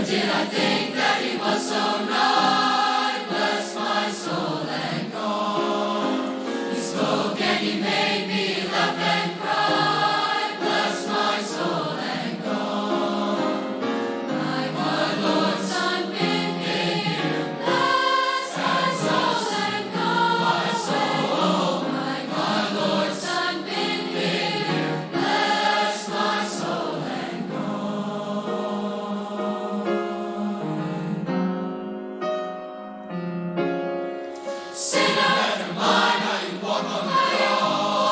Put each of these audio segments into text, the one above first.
did I think that he was so right? Bless my soul and God. He spoke and he made me laugh and cry. Bless my soul and God. My Lord, sunbeam here. Bless my soul and God. My soul, my Lord, sunbeam here. Bless my soul and God. Sinner, mind how you walk on the cross.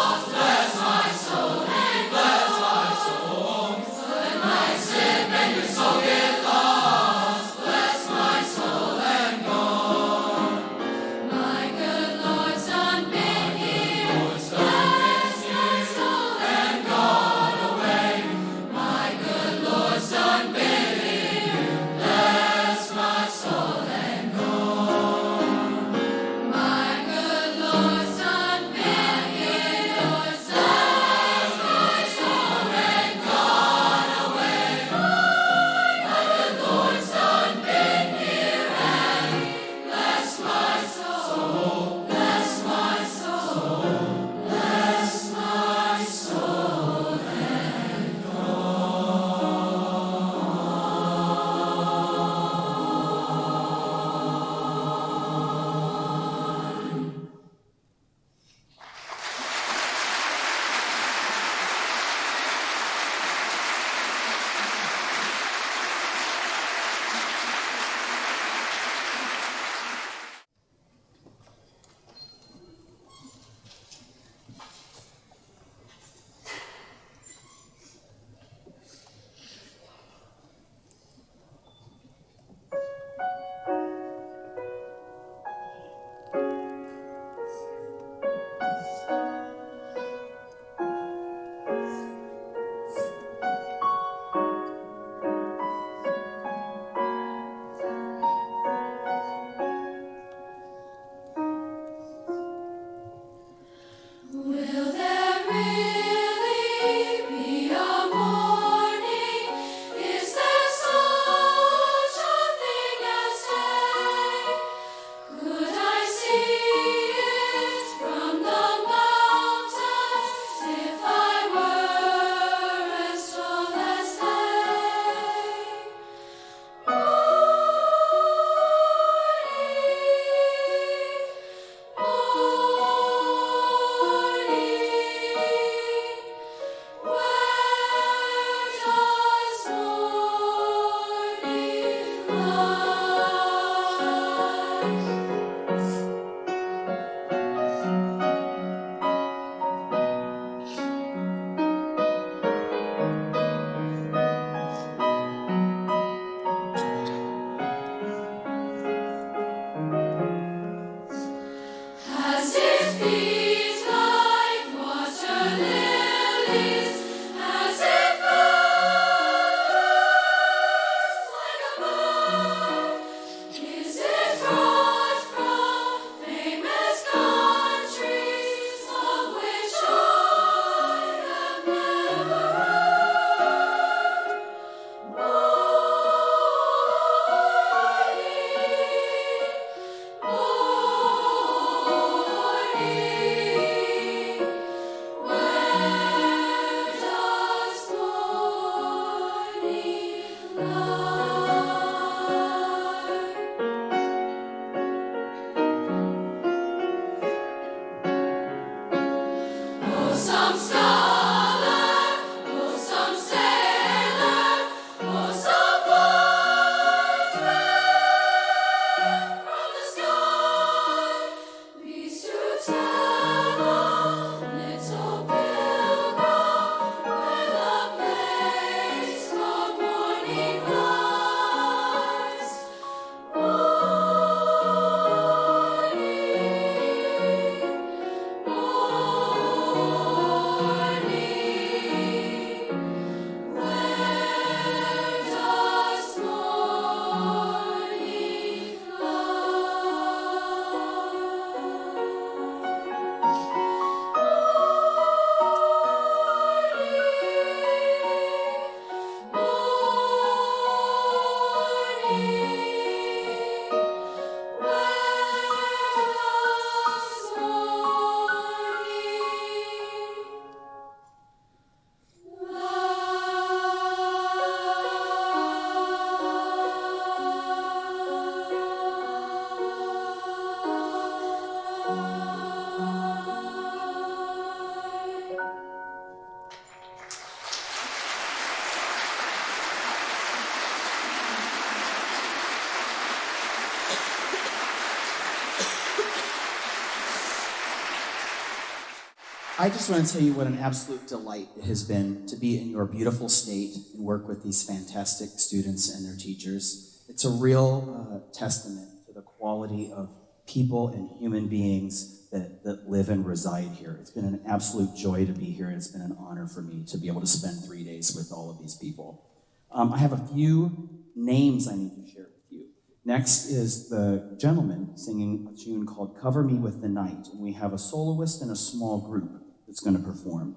I just want to tell you what an absolute delight it has been to be in your beautiful state and work with these fantastic students and their teachers. It's a real testament to the quality of people and human beings that live and reside here. It's been an absolute joy to be here, and it's been an honor for me to be able to spend 3 days with all of these people. I have a few names I need to share with you. Next is the gentleman singing a tune called Cover Me With the Night, and we have a soloist and a small group that's going to perform.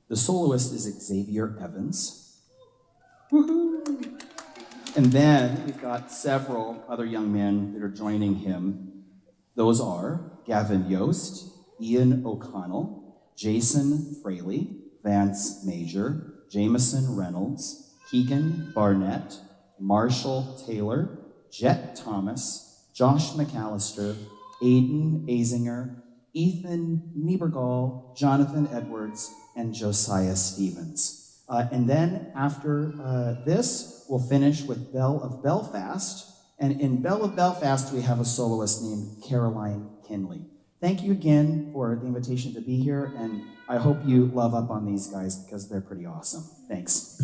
The soloist is Xavier Evans. Woohoo! And then we've got several other young men that are joining him. Those are Gavin Yost, Ian O'Connell, Jason Fraley, Vance Major, Jameson Reynolds, Keegan Barnett, Marshall Taylor, Jet Thomas, Josh McAllister, Aiden Azinger, Ethan Niebergall, Jonathan Edwards, and Josiah Stevens. And then after this, we'll finish with Belle of Belfast. And in Belle of Belfast, we have a soloist named Caroline Kinley. Thank you again for the invitation to be here, and I hope you love up on these guys because they're pretty awesome. Thanks.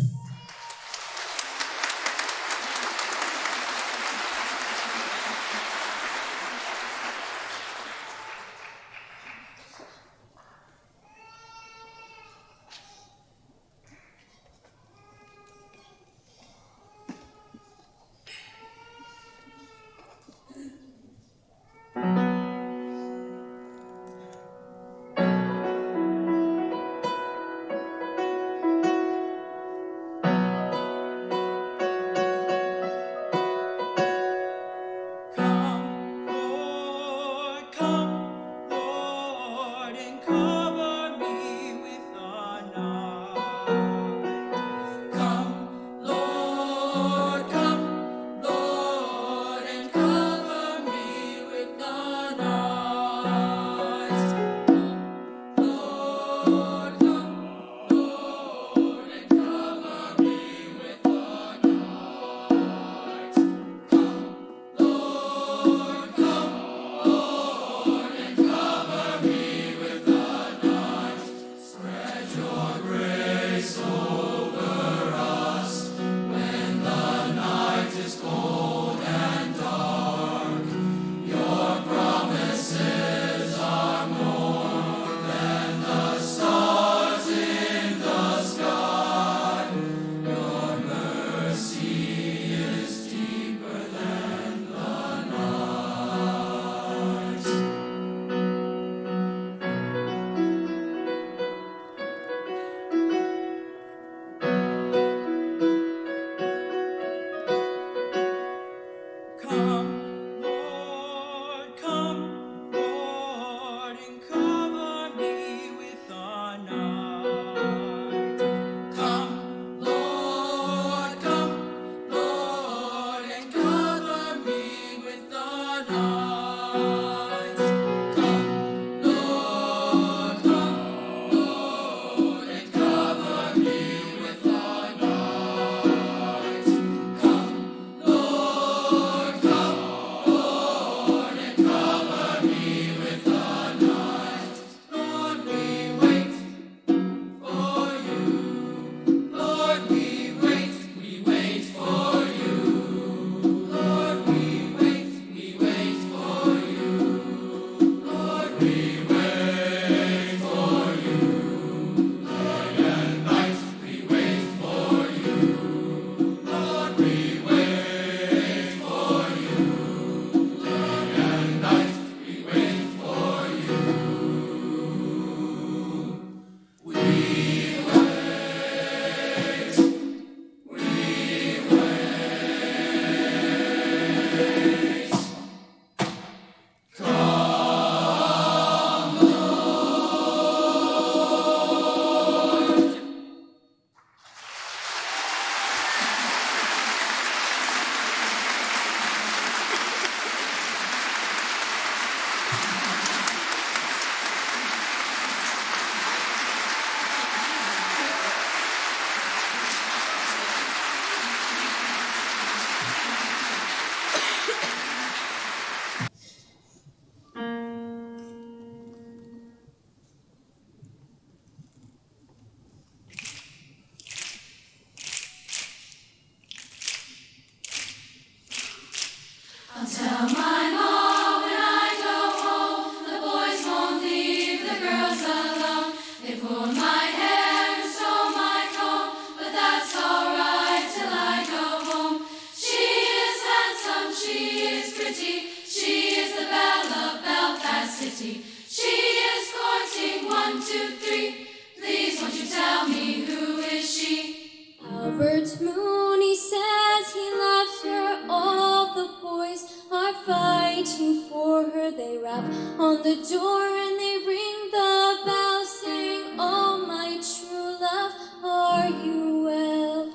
2, 3. Please won't you tell me who is she? Albert Mooney says he loves her. All the boys are fighting for her. They rap on the door and they ring the bell, saying, oh my true love, are you well?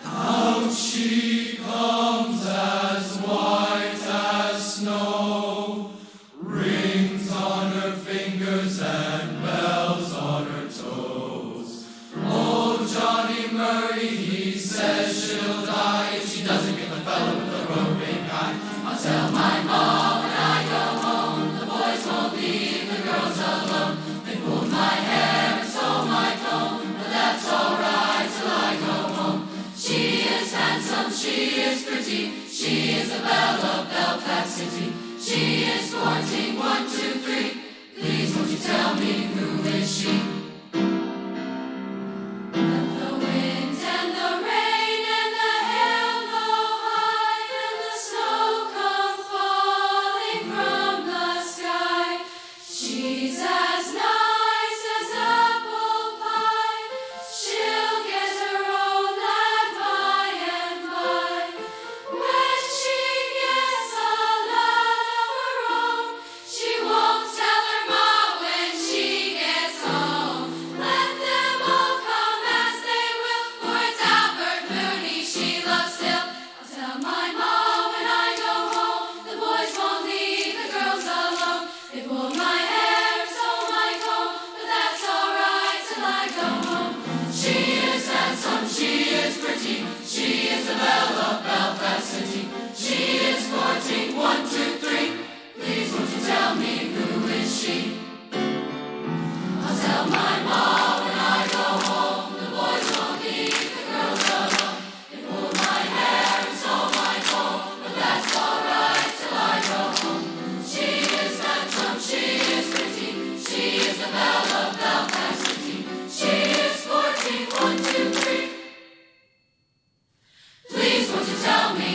Out she comes as white as snow, rings on her fingers and bells on her toes. Old Johnny Murray, he says she'll die if she doesn't get the fellow with the roving eye. I'll tell my mom when I go home, the boys won't leave the girls alone. They pulled my hair and stole my comb, but that's alright till I go home. She is handsome, she is pretty, she is the belle of Belfast City. She is courting 1, 2, 3. Please won't you tell me who is she? Let the wind and the rain and the hail blow high, and the snow come falling from the sky. She's as nice as apple pie. She'll get her own lad by and by. When she gets a lad of her own, she won't tell her ma when she gets home. Let them all come as they will, for it's Albert Mooney she loves still. I'll tell my mom when I go home, the boys won't leave the girls alone. They pulled my hair and stole my comb, but that's alright till I go home. She is handsome, she is pretty, she is the belle of Belfast City. She is courting 1, 2, 3. Please won't you tell me who is she? I'll tell my mom when I go home, the boys won't leave the girls alone. They pulled my hair and stole my comb, but that's alright till I go home. She is handsome, she is pretty, she is the belle of Belfast City. She is courting 1, 2, 3. Please won't you tell me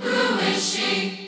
who is she?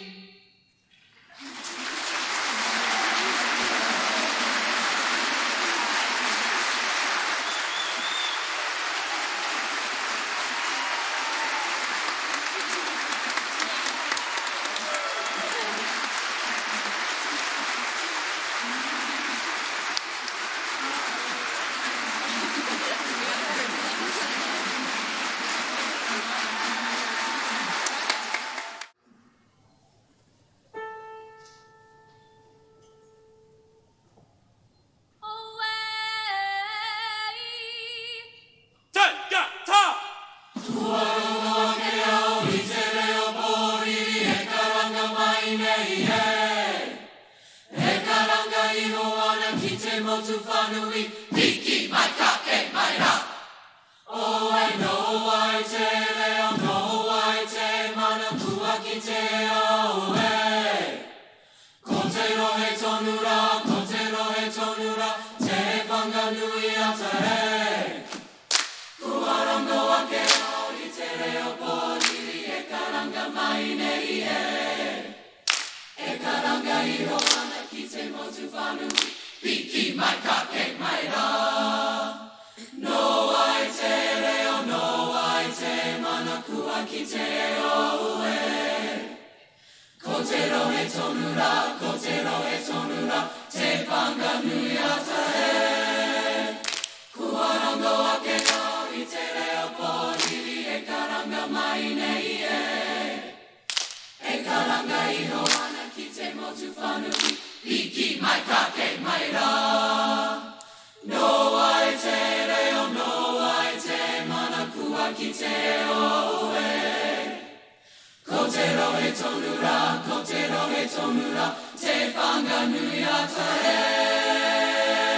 Te whanganui ata e.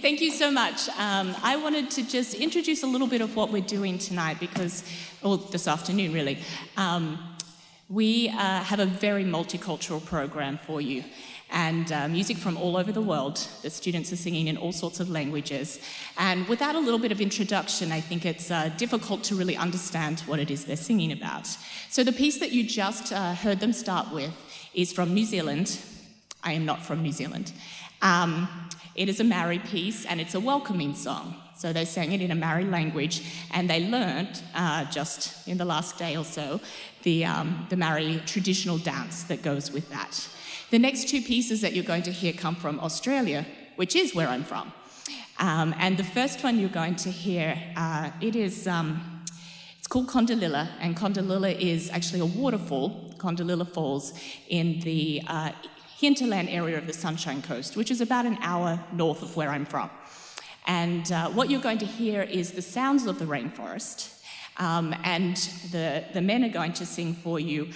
Thank you so much. I wanted to just introduce a little bit of what we're doing tonight or this afternoon really. We have a very multicultural program for you, and music from all over the world. The students are singing in all sorts of languages, and without a little bit of introduction, I think it's difficult to really understand what it is they're singing about. So the piece that you just heard them start with is from New Zealand. I am not from New Zealand. It is a Maori piece, and it's a welcoming song. So they sang it in a Maori language, and they learned just in the last day or so the Maori traditional dance that goes with that. The next two pieces that you're going to hear come from Australia, which is where I'm from. And the first one you're going to hear, it's called Kondalilla, and Kondalilla is actually a waterfall, Kondalilla Falls, in the hinterland area of the Sunshine Coast, which is about an hour north of where I'm from. And what you're going to hear is the sounds of the rainforest, and the men are going to sing for you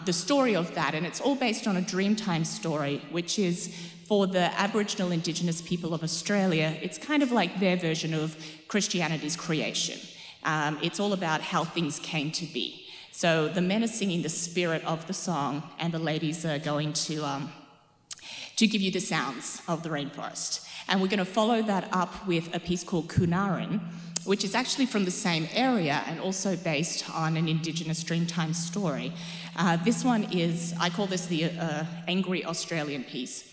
the story of that, and it's all based on a Dreamtime story, which is for the Aboriginal Indigenous people of Australia. It's kind of like their version of Christianity's creation. It's all about how things came to be. So the men are singing the spirit of the song, and the ladies are going to give you the sounds of the rainforest. And we're going to follow that up with a piece called Kunaran, which is actually from the same area and also based on an Indigenous Dreamtime story. This one is, I call this the Angry Australian piece.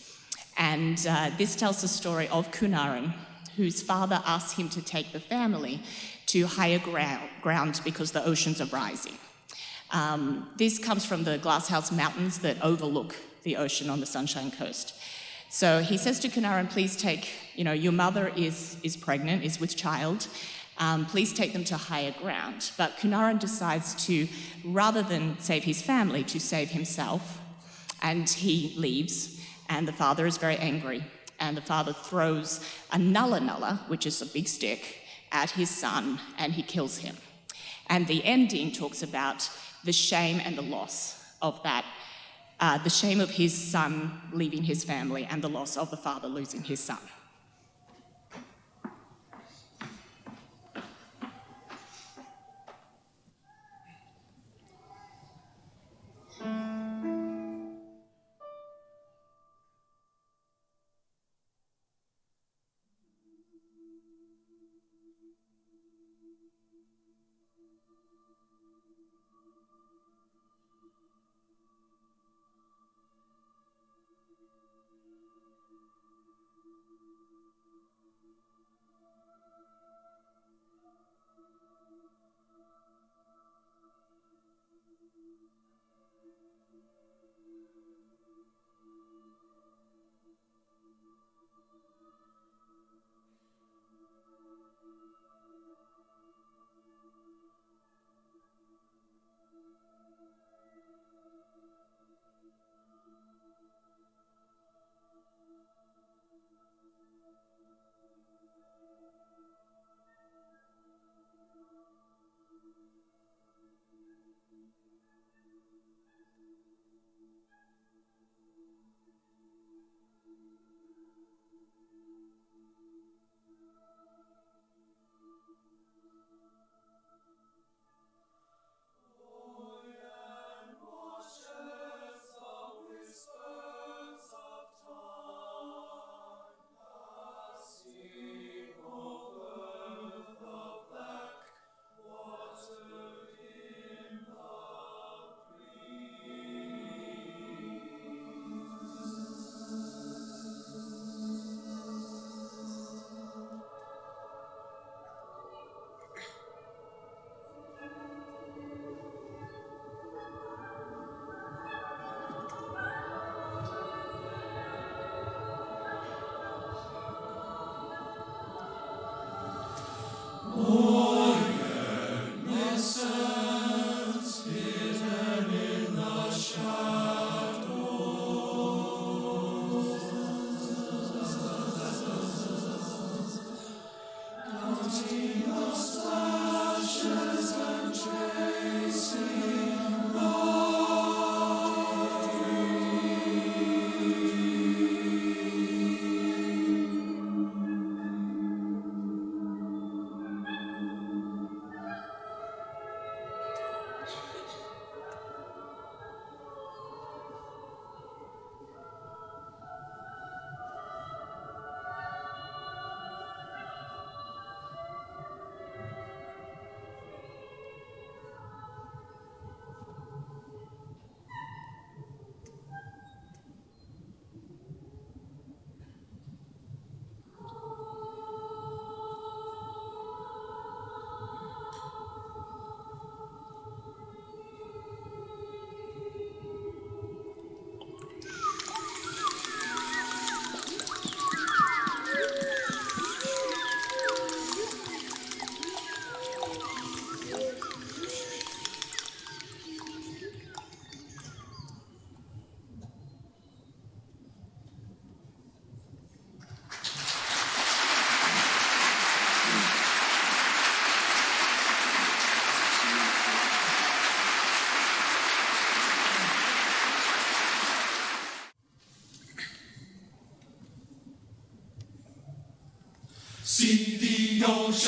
And this tells the story of Kunaran, whose father asked him to take the family to higher ground because the oceans are rising. This comes from the Glasshouse Mountains that overlook the ocean on the Sunshine Coast. So he says to Kunaran, please take, your mother is pregnant, is with child, please take them to higher ground. But Kunaran decides to, rather than save his family, to save himself, and he leaves, and the father is very angry, and the father throws a nulla, which is a big stick, at his son, and he kills him. And the ending talks about the shame and the loss of that, the shame of his son leaving his family and the loss of the father losing his son.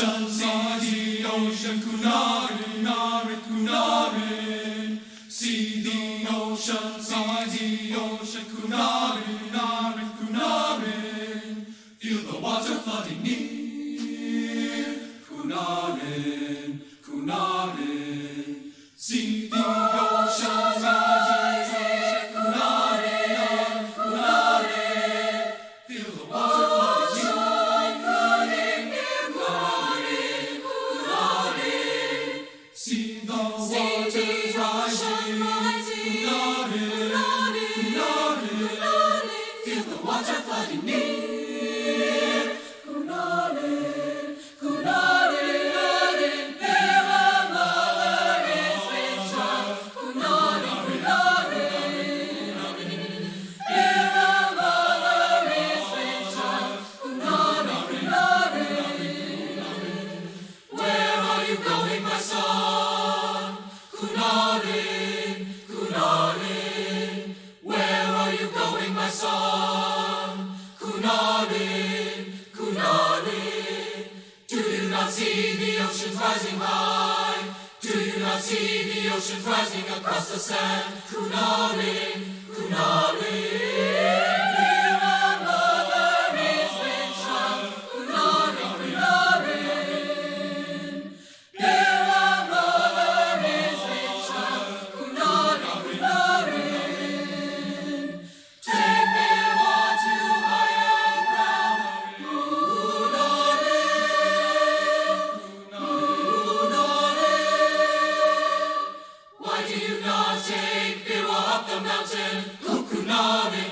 ocean, see the ocean, Kunarin, Narin, Kunarin. See the ocean, see the ocean, Kunarin, Narin, Kunarin. Feel the water flooding near, Kunarin, Kunarin. See the ocean, rising, Kunarin, Kunarin. Feel the water flooding near, Kunarin, Kunarin. See the waters rising, Kunarin, Kunarin. Feel the water flooding near, Kunarin, Kunarin. Their mother is with child, Kunarin, Kunarin. Their mother is with child, Kunarin, Kunarin. Where are you going, my son? Kunarin, Kunarin. Where are you going, my son? Kunarin, Kunarin. Do you not see the oceans rising high? Do you not see the oceans rising across the sand? Kunarin, Kunarin. Here our mother is with child, Kunarin, Kunarin. Here our mother is with child, Kunarin, Kunarin. Take them on to higher ground, Kunarin, Kunarin. Why do you not take Biwa up the mountain? Kunarin,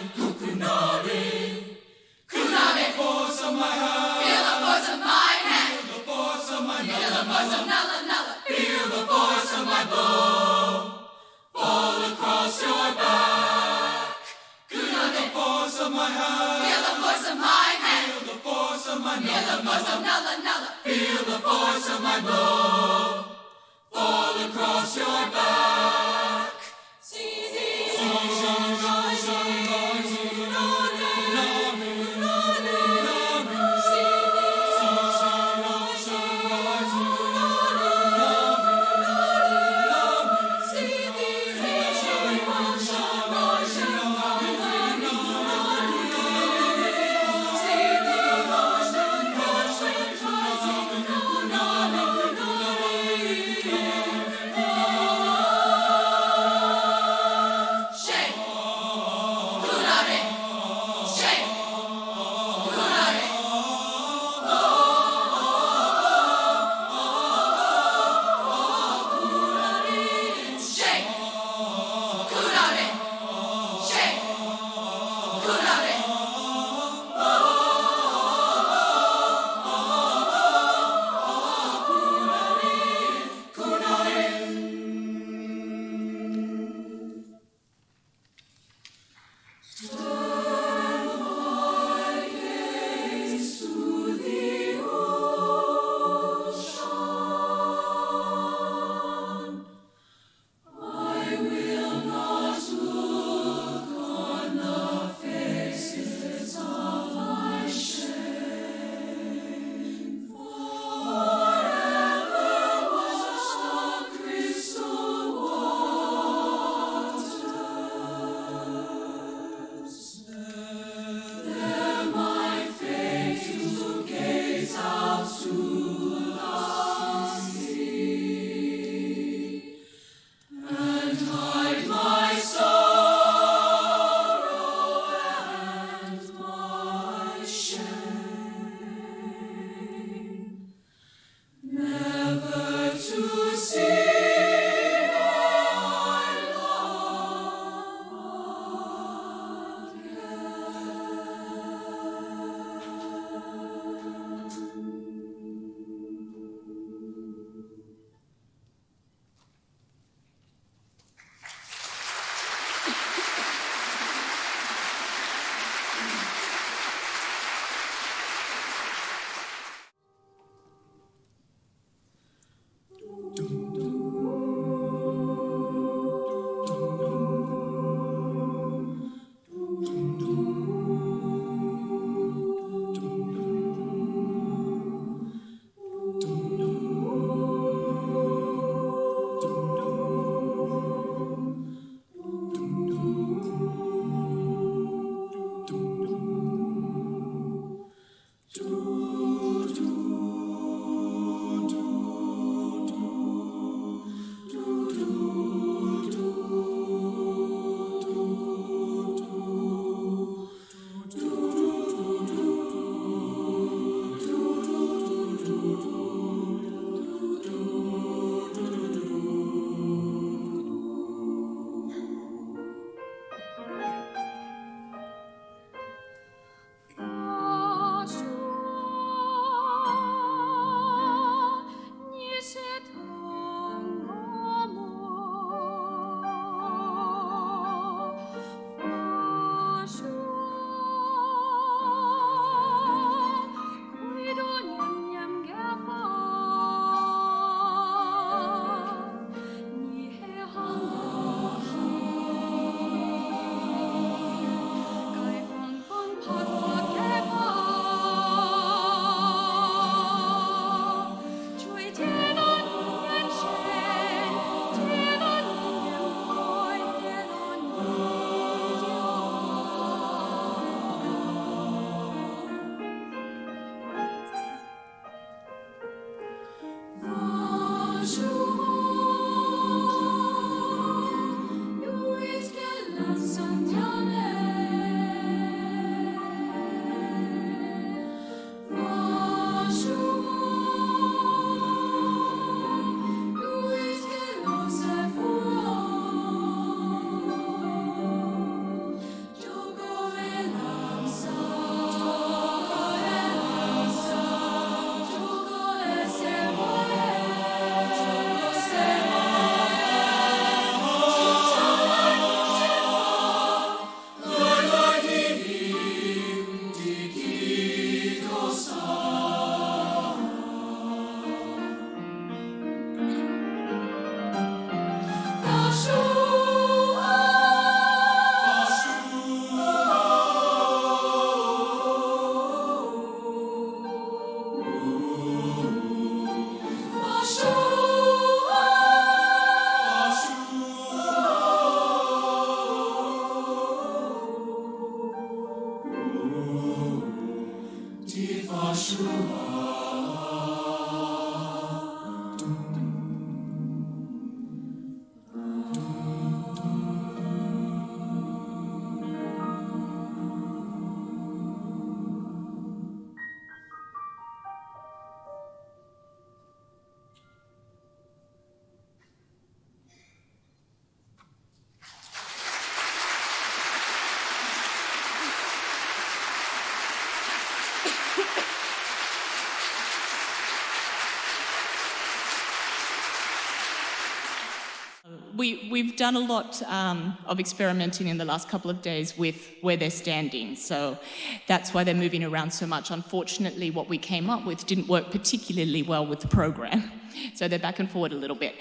We've done a lot of experimenting in the last couple of days with where they're standing, so that's why they're moving around so much. Unfortunately, what we came up with didn't work particularly well with the program, so they're back and forward a little bit.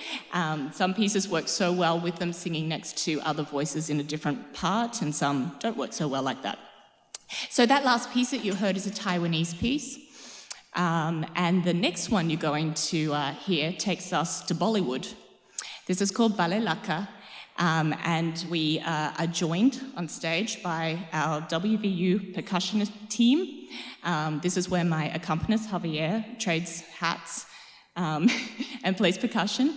Some pieces work so well with them singing next to other voices in a different part, and some don't work so well like that. So that last piece that you heard is a Taiwanese piece, and the next one you're going to hear takes us to Bollywood. This is called Ballet Laka, and we are joined on stage by our WVU percussionist team. This is where my accompanist, Javier, trades hats and plays percussion.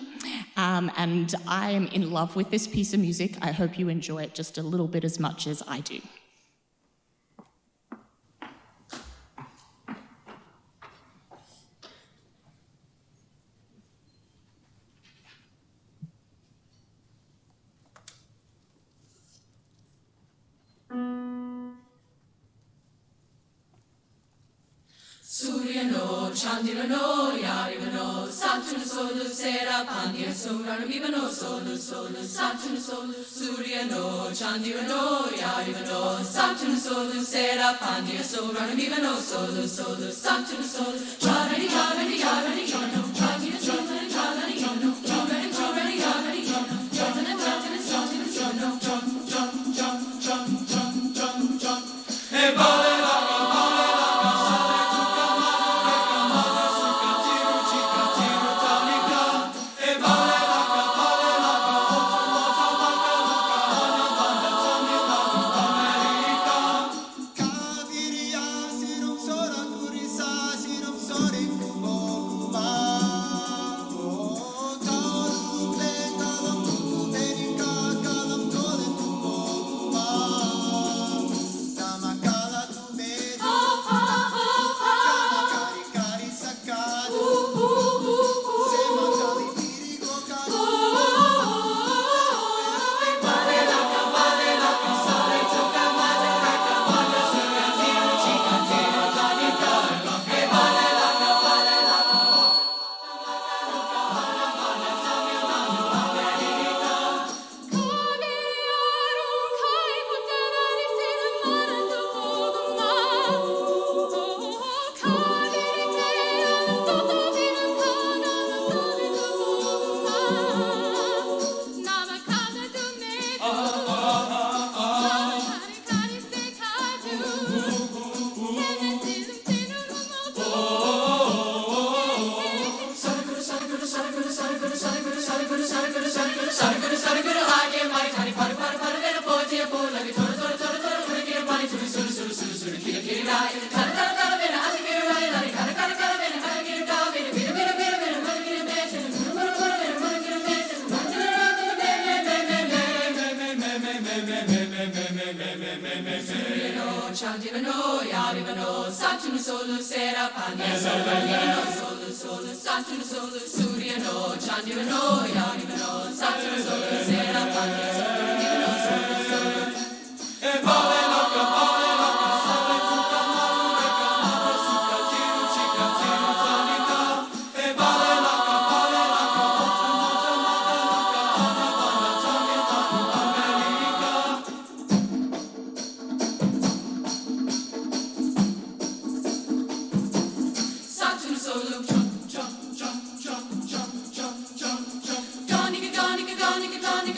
And I am in love with this piece of music. I hope you enjoy it just a little bit as much as I do. Suryano, Chandirano, Yarivano, Satun Solu, Sera, Pandya, Surano, Vivano, Solu, Satun Solu, Suryano, Chandirano, Yarivano, Satun Solu, Sera, Pandya, Surano, Vivano, Solu, Satun Solu, Charani, Yarani, Yarani, Yono, Chagina, Chogani, Chalani, Yono, Chogani, Chogani, Yarani, Yono, Chogani, Chogani, Chogani, Yono, Hey, Bale, Chandivano, Yarivano, Satun Solu, Sera, Pandya, Solu, Satun Solu, Suryano, Chandivano, Yarivano, Satun Solu, Sera, Pandya, Solu, Bale Laka, Bale Laka, Sale Tuka, Maru, Eka, Mara, Suka, Tiru, Chika, Tiru, Tanika, Bale Laka, Bale Laka, Mata, Mata, Maka, Ana, Bana, Tamil, Tamu, Amerika. Satun Solu, jump, jump, jump, jump, jump, jump, jump, jump, jump, Donika, Donika, Donika, Donika.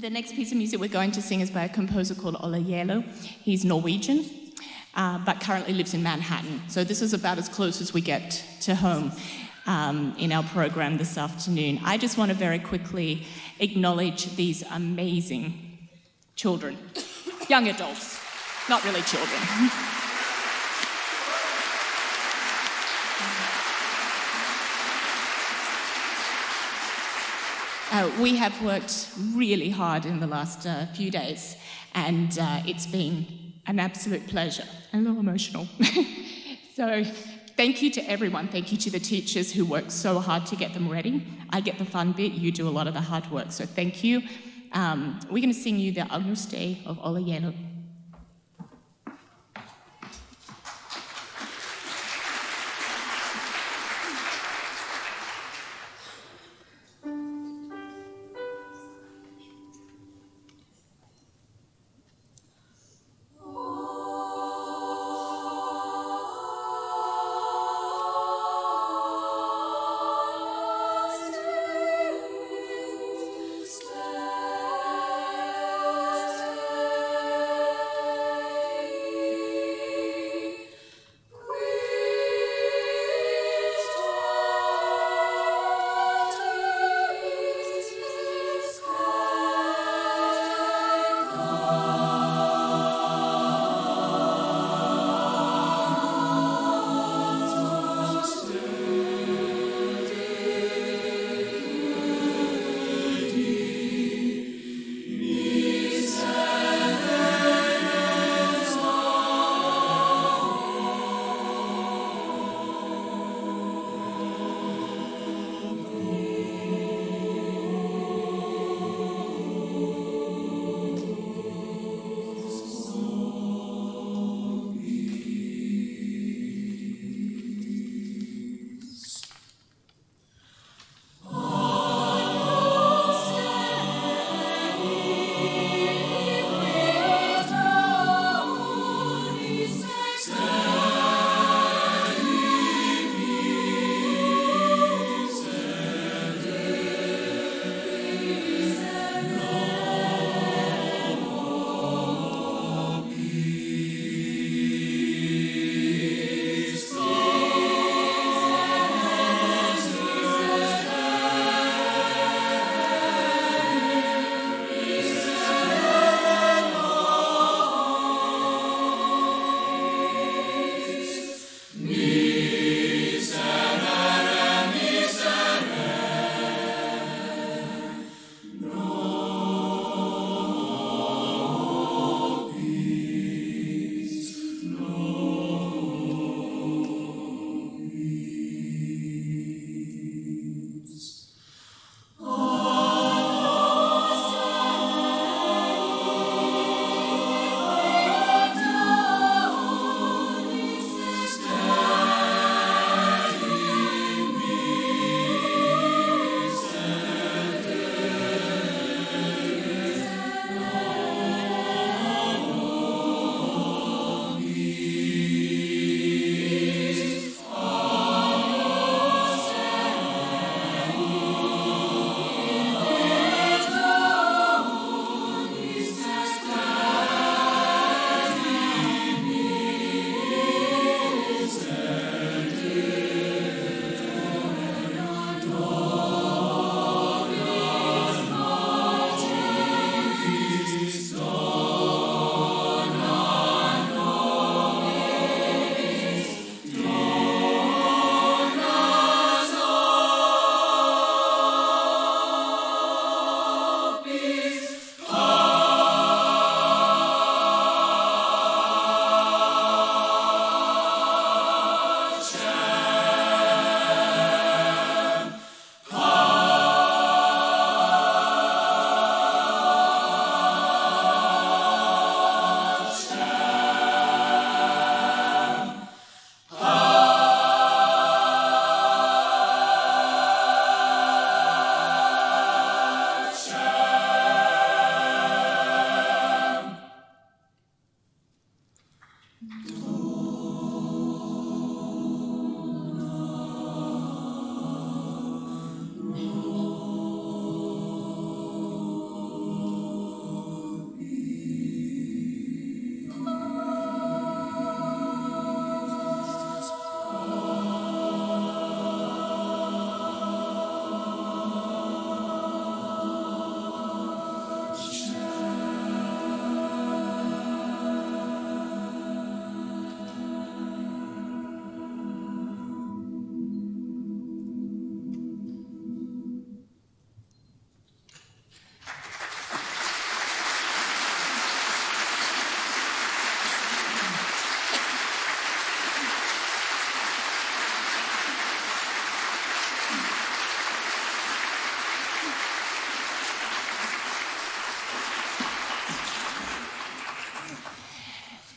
The next piece of music we're going to sing is by a composer called Ole Yelo. He's Norwegian, but currently lives in Manhattan. So this is about as close as we get to home in our program this afternoon. I just want to very quickly acknowledge these amazing children, young adults, not really children. We have worked really hard in the last few days, and it's been an absolute pleasure. I'm a little emotional. So thank you to everyone. Thank you to the teachers who worked so hard to get them ready. I get the fun bit, you do a lot of the hard work, so thank you. We're going to sing you the Agnus Dei of Ole Yelo.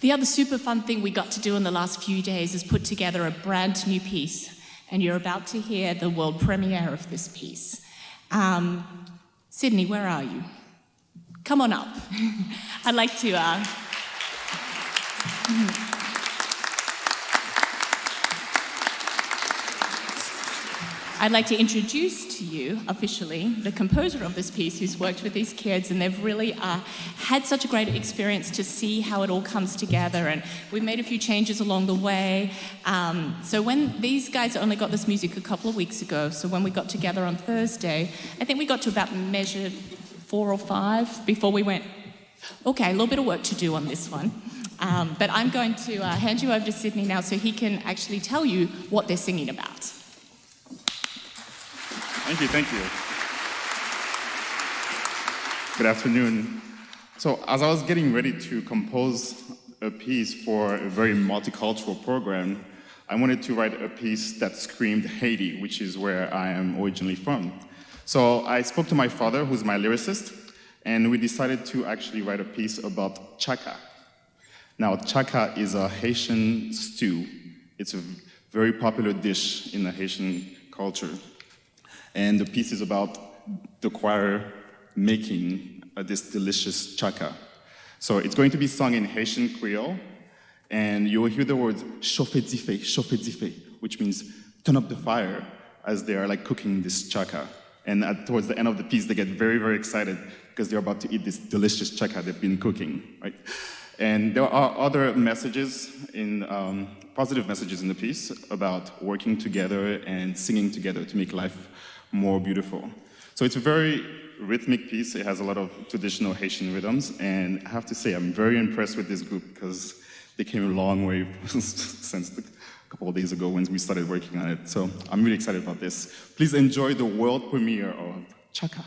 The other super fun thing we got to do in the last few days is put together a brand new piece, and you're about to hear the world premiere of this piece. Sydney, where are you? Come on up. I'd like to... I'd like to introduce to you, officially, the composer of this piece who's worked with these kids, and they've really had such a great experience to see how it all comes together, and we've made a few changes along the way. So when these guys only got this music a couple of weeks ago, so when we got together on Thursday, I think we got to about measure 4 or 5 before we went, okay, a little bit of work to do on this one. But I'm going to hand you over to Sydney now so he can actually tell you what they're singing about. Thank you. Good afternoon. So as I was getting ready to compose a piece for a very multicultural program, I wanted to write a piece that screamed Haiti, which is where I am originally from. So I spoke to my father, who's my lyricist, and we decided to actually write a piece about chaka. Now, chaka is a Haitian stew. It's a very popular dish in the Haitian culture. And the piece is about the choir making this delicious chaka. So it's going to be sung in Haitian Creole, and you will hear the words chauffe dife, which means turn up the fire, as they are like cooking this chaka. And towards the end of the piece, they get very, very excited because they're about to eat this delicious chaka they've been cooking, right? And there are other messages, positive messages in the piece about working together and singing together to make life more beautiful. So it's a very rhythmic piece. It has a lot of traditional Haitian rhythms, and I have to say I'm very impressed with this group because they came a long way since a couple of days ago when we started working on it. So I'm really excited about this. Please enjoy the world premiere of Chaka.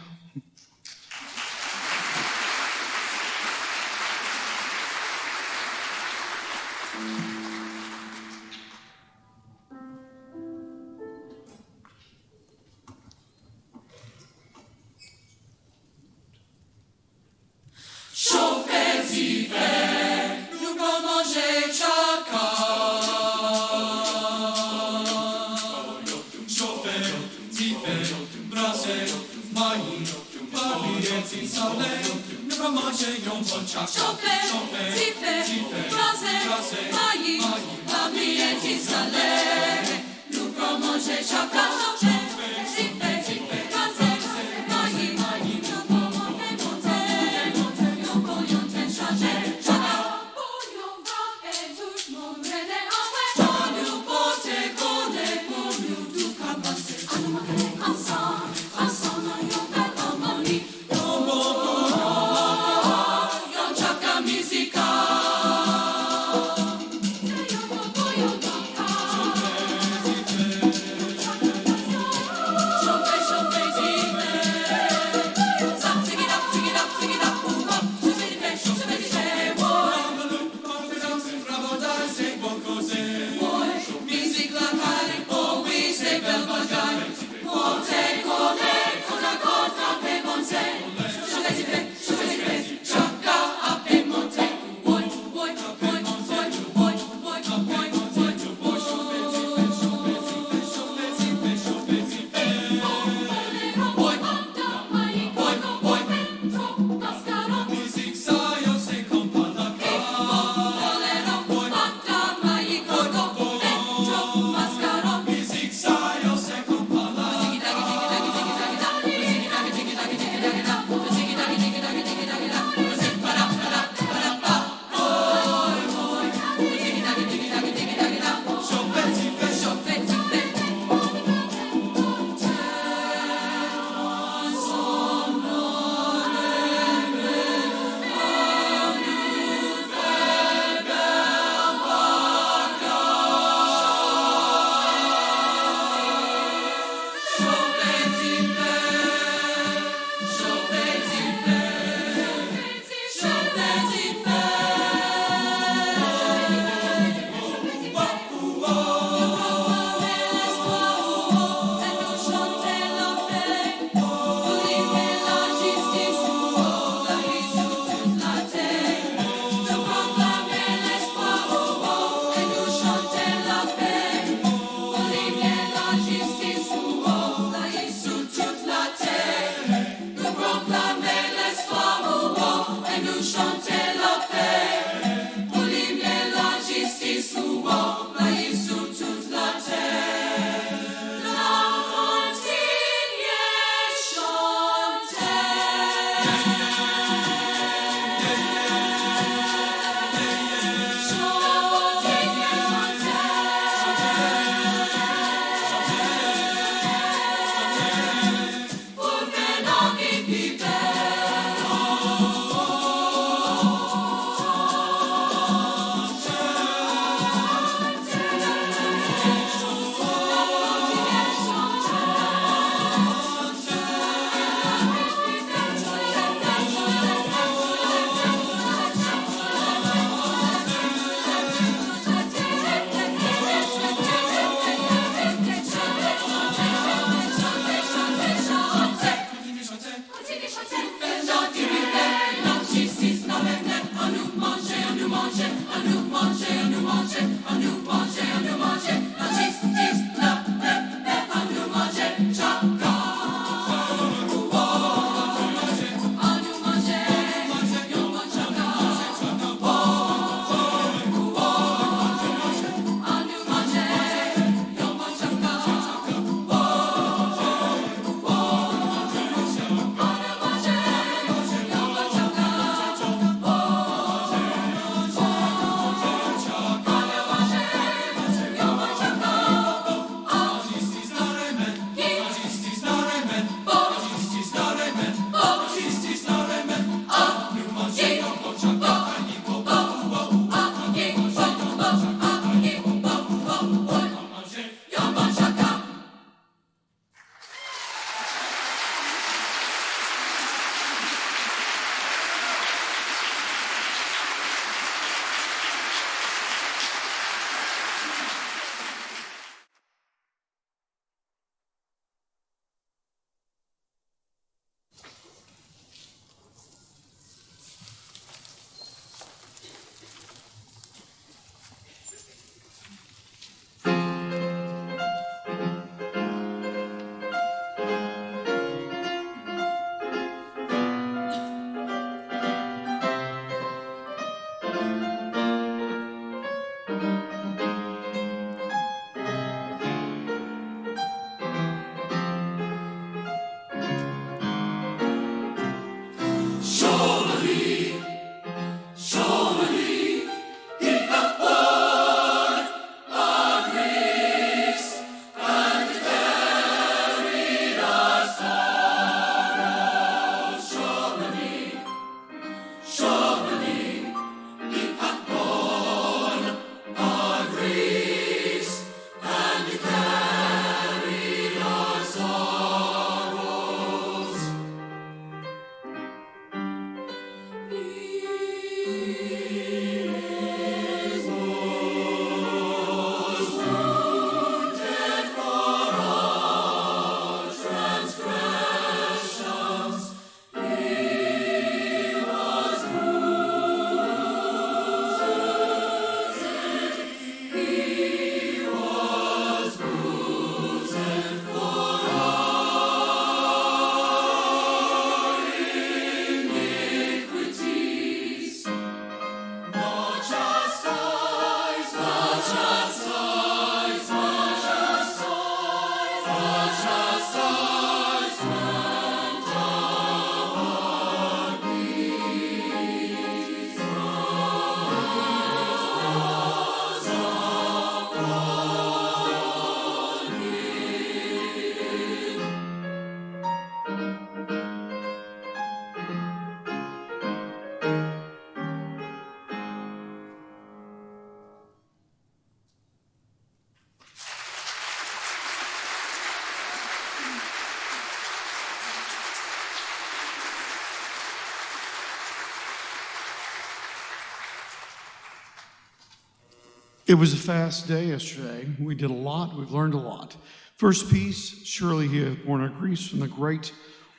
It was a fast day yesterday. We did a lot. We've learned a lot. First piece, Surely He Hath Borne Our Griefs, from the great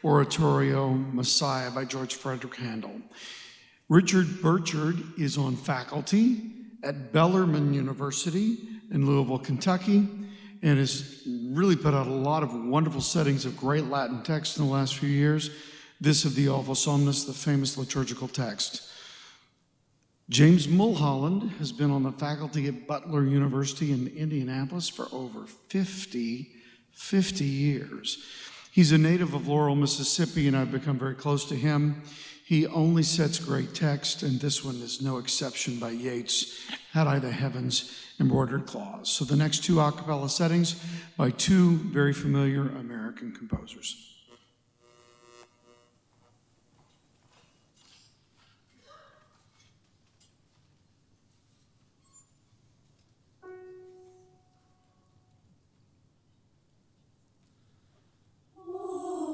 oratorio Messiah by George Frederick Handel. Richard Burchard is on faculty at Bellarmine University in Louisville, Kentucky, and has really put out a lot of wonderful settings of great Latin text in the last few years. This of the Awful Somnus, the famous liturgical text. James Mulholland has been on the faculty at Butler University in Indianapolis for over 50 years. He's a native of Laurel, Mississippi, and I've become very close to him. He only sets great text, and this one is no exception by Yeats, Had I the Heavens Embroidered Claws. So the next two a cappella settings by two very familiar American composers. Oh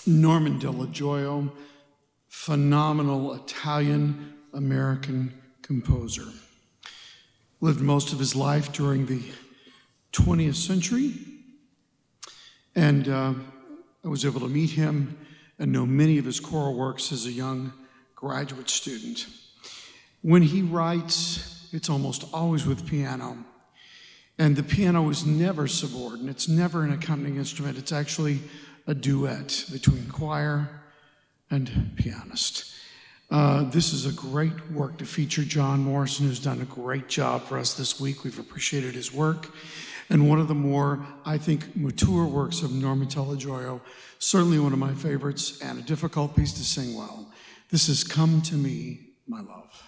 Norman Delagioio, phenomenal Italian-American composer. Lived most of his life during the 20th century, and I was able to meet him and know many of his choral works as a young graduate student. When he writes, it's almost always with piano, and the piano is never subordinate. It's never an accompanying instrument. It's actually a duet between choir and pianist. This is a great work to feature John Morrison, who's done a great job for us this week. We've appreciated his work. And one of the more, I think, mature works of Norman Delagioio, certainly one of my favorites, and a difficult piece to sing well. This is Come to Me, My Love.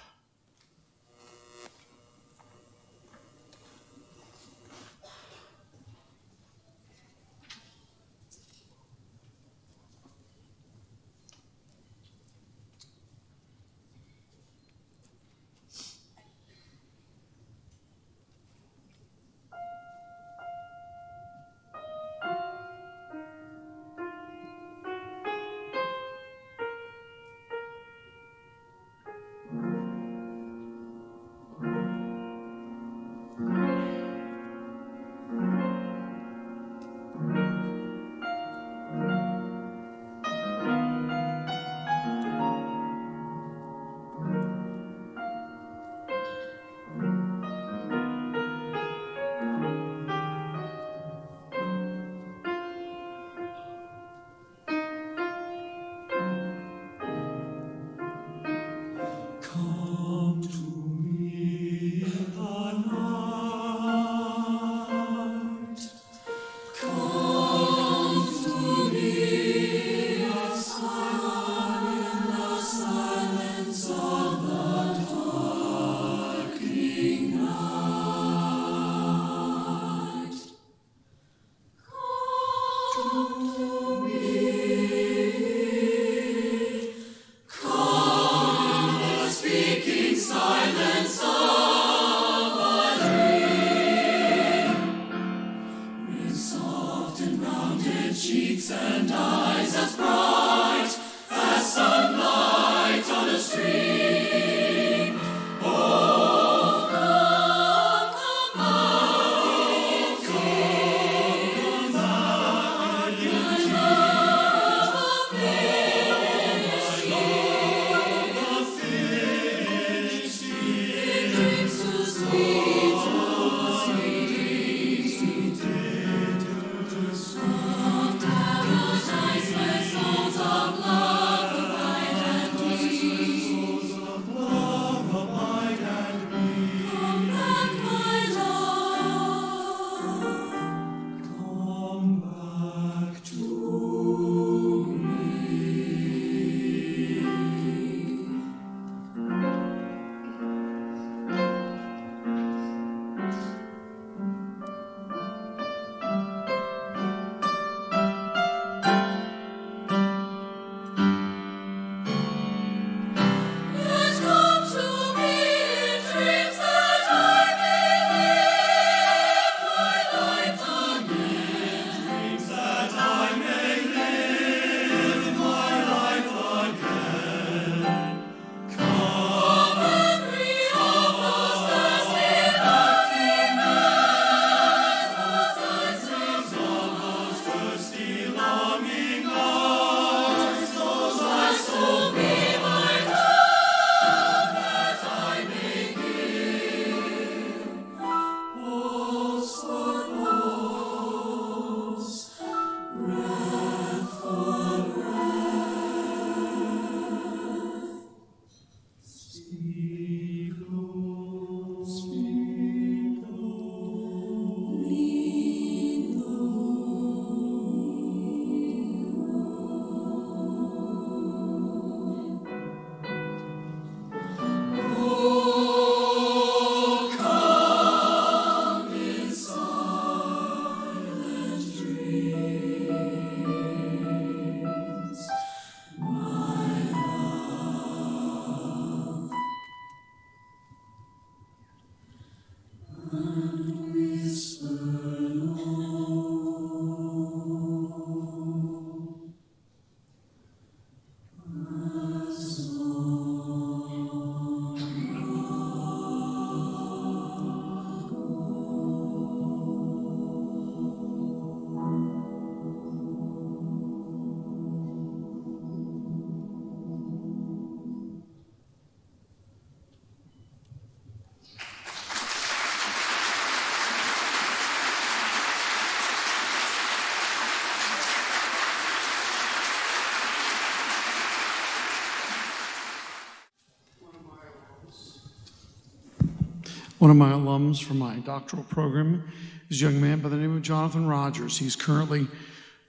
One of my alums from my doctoral program is a young man by the name of Jonathan Rogers. He's currently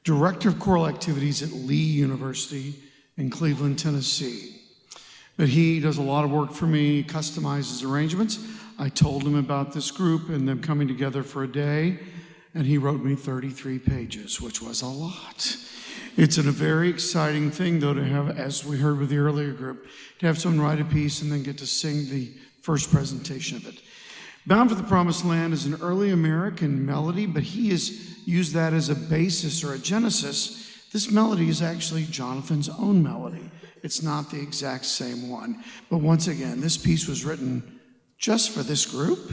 Director of Choral Activities at Lee University in Cleveland, Tennessee. But he does a lot of work for me, customizes arrangements. I told him about this group and them coming together for a day, and he wrote me 33 pages, which was a lot. It's a very exciting thing, though, to have, as we heard with the earlier group, to have someone write a piece and then get to sing the first presentation of it. Bound for the Promised Land is an early American melody, but he has used that as a basis or a genesis. This melody is actually Jonathan's own melody. It's not the exact same one. But once again, this piece was written just for this group,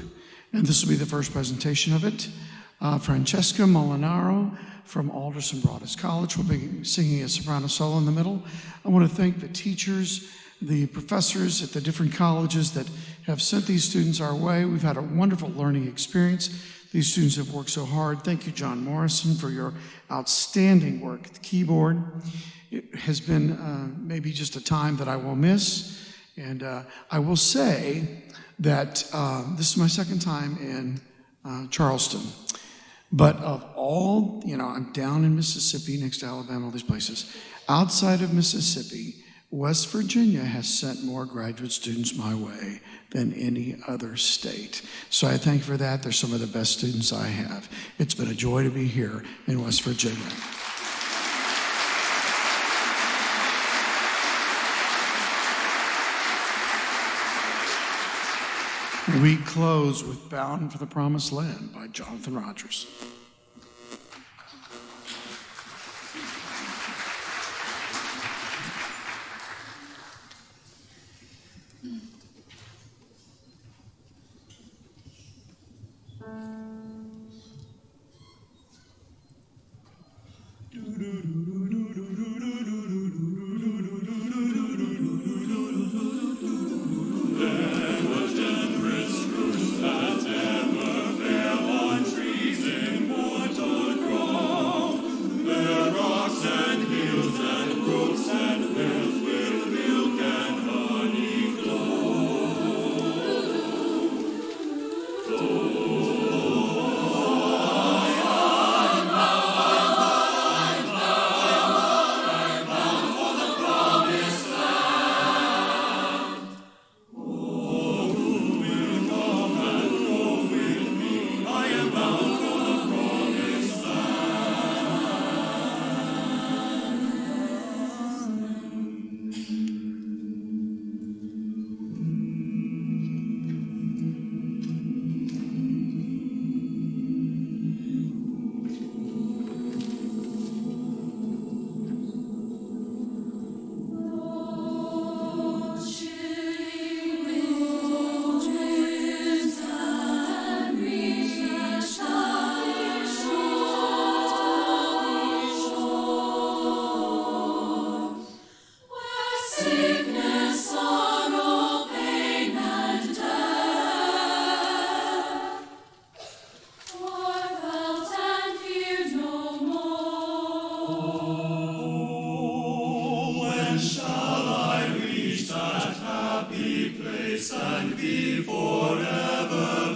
and this will be the first presentation of it. Francesca Molinaro from Alderson Broaddus College will be singing a soprano solo in the middle. I want to thank the teachers, the professors at the different colleges that have sent these students our way. We've had a wonderful learning experience. These students have worked so hard. Thank you, John Morrison, for your outstanding work at the keyboard. It has been maybe just a time that I will miss. And I will say that this is my second time in Charleston. But of all, I'm down in Mississippi, next to Alabama, all these places. Outside of Mississippi, West Virginia has sent more graduate students my way than any other state. So I thank you for that. They're some of the best students I have. It's been a joy to be here in West Virginia. We close with Bound for the Promised Land by Jonathan Rogers. And be forever